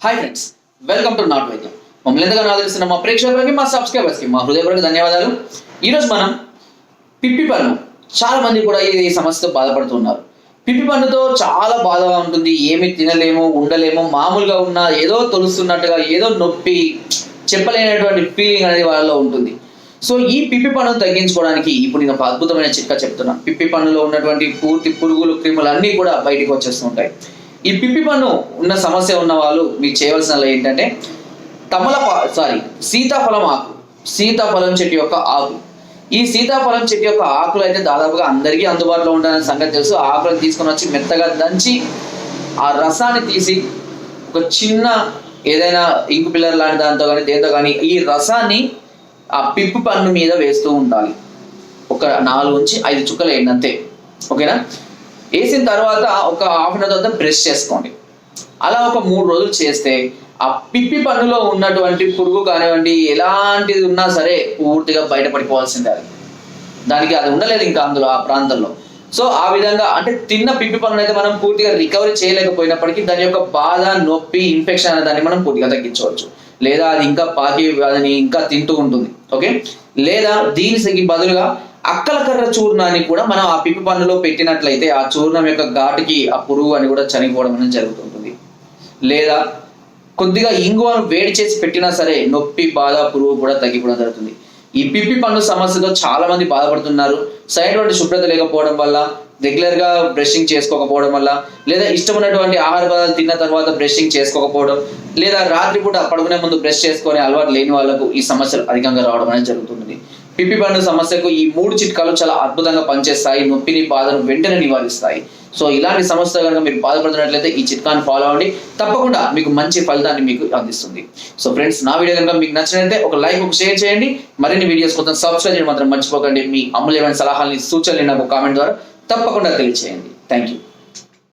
Hi friends, welcome to not వైద్యం. మమ్మల్ని ఎంతగానో ఆదరిస్తున్న మా ప్రేక్షకులకి, మా సబ్స్క్రైబర్స్కి మా హృదయపూర్వక ధన్యవాదాలు. ఈరోజు మనం పిప్పి పన్ను, చాలా మంది కూడా ఈ సమస్యతో బాధపడుతున్నారు. పిప్పి పన్నుతో చాలా బాధగా ఉంటుంది, ఏమి తినలేము, ఉండలేము, మామూలుగా ఉన్న ఏదో తొలుస్తున్నట్టుగా, ఏదో నొప్పి, చెప్పలేనటువంటి ఫీలింగ్ అనేది వాళ్ళలో ఉంటుంది. సో ఈ పిప్పి పన్నును తగ్గించుకోవడానికి ఇప్పుడు నేను ఒక అద్భుతమైన చిట్కా చెప్తున్నాను. పిప్పి పన్నులో ఉన్నటువంటి పూర్తి పురుగులు, క్రిములు అన్నీ కూడా బయటకు వచ్చేస్తుంటాయి. ఈ పిప్పి పన్ను ఉన్న సమస్య ఉన్న వాళ్ళు మీకు చేయవలసిన ఏంటంటే సీతాఫలం ఆకు, సీతాఫలం చెట్టు యొక్క ఆకు. ఈ సీతాఫలం చెట్టు యొక్క ఆకులు అయితే దాదాపుగా అందరికీ అందుబాటులో ఉంటాయని సంగతి తెలుసు. ఆకులను తీసుకొని వచ్చి మెత్తగా దంచి ఆ రసాన్ని తీసి ఒక చిన్న ఏదైనా ఇంకు పిల్లర్ లాంటి దాంతో కానీ దేంతో కానీ ఈ రసాన్ని ఆ పిప్పి పన్ను మీద వేస్తూ ఉండాలి. ఒక 4 నుంచి 5 చుక్కలు వేయండి అంతే, ఓకేనా? వేసిన తర్వాత ఒక హాఫ్ అన్ అవర్ తర్వాత బ్రష్ చేసుకోండి. అలా ఒక 3 రోజులు చేస్తే ఆ పిప్పి పన్నులో ఉన్నటువంటి పురుగు కానివ్వండి, ఎలాంటిది ఉన్నా సరే పూర్తిగా బయటపడిపోవాల్సిందే. దానికి అది ఉండలేదు ఇంకా అందులో ఆ ప్రాంతంలో. సో ఆ విధంగా అంటే తిన్న పిప్పి పన్ను అయితే మనం పూర్తిగా రికవరీ చేయలేకపోయినప్పటికీ దాని యొక్క బాధ, నొప్పి, ఇన్ఫెక్షన్ అనే దాన్ని మనం పూర్తిగా తగ్గించవచ్చు. లేదా అది ఇంకా పాకి దాన్ని ఇంకా తింటూ ఉంటుంది, ఓకే? లేదా దీనికి బదులుగా అక్కల కర్ర చూర్ణాన్ని కూడా మనం ఆ పిప్పి పన్నులో పెట్టినట్లయితే ఆ చూర్ణం యొక్క ఘాటుకి ఆ పురుగు అని కూడా చనిపోవడం అనేది జరుగుతుంటుంది. లేదా కొద్దిగా ఇంగువను వేడి చేసి పెట్టినా సరే నొప్పి, బాధ, పురుగు కూడా తగ్గిపోవడం జరుగుతుంది. ఈ పిప్పి పన్ను సమస్యతో చాలా మంది బాధపడుతున్నారు. సరైనటువంటి శుభ్రత లేకపోవడం వల్ల, రెగ్యులర్ గా బ్రషింగ్ చేసుకోకపోవడం వల్ల, లేదా ఇష్టమైనటువంటి ఆహార పదార్థాలు తిన్న తర్వాత బ్రషింగ్ చేసుకోకపోవడం, లేదా రాత్రిపూట పడుకునే ముందు బ్రష్ చేసుకునే అలవాటు లేని వాళ్ళకు ఈ సమస్యలు అధికంగా రావడం అనేది జరుగుతుంది. పిప్పి పన్ను సమస్యకు ఈ 3 చిట్కాలు చాలా అద్భుతంగా పనిచేస్తాయి. నొప్పిని, బాధను వెంటనే నివారిస్తాయి. సో ఇలాంటి సమస్య కనుక మీరు బాధపడుతున్నట్లయితే ఈ చిట్కాను ఫాలో అవ్వండి, తప్పకుండా మీకు మంచి ఫలితాన్ని మీకు అందిస్తుంది. సో ఫ్రెండ్స్, నా వీడియో కనుక మీకు నచ్చినట్లయితే ఒక లైక్, ఒక షేర్ చేయండి. మరిన్ని వీడియోస్ కోసం సబ్స్క్రైబ్ చేయడం మాత్రం మర్చిపోకండి. మీ అమూల్యమైన సలహాలని, సూచనలు నాకు కామెంట్ ద్వారా తప్పకుండా తెలియజేయండి. Thank you.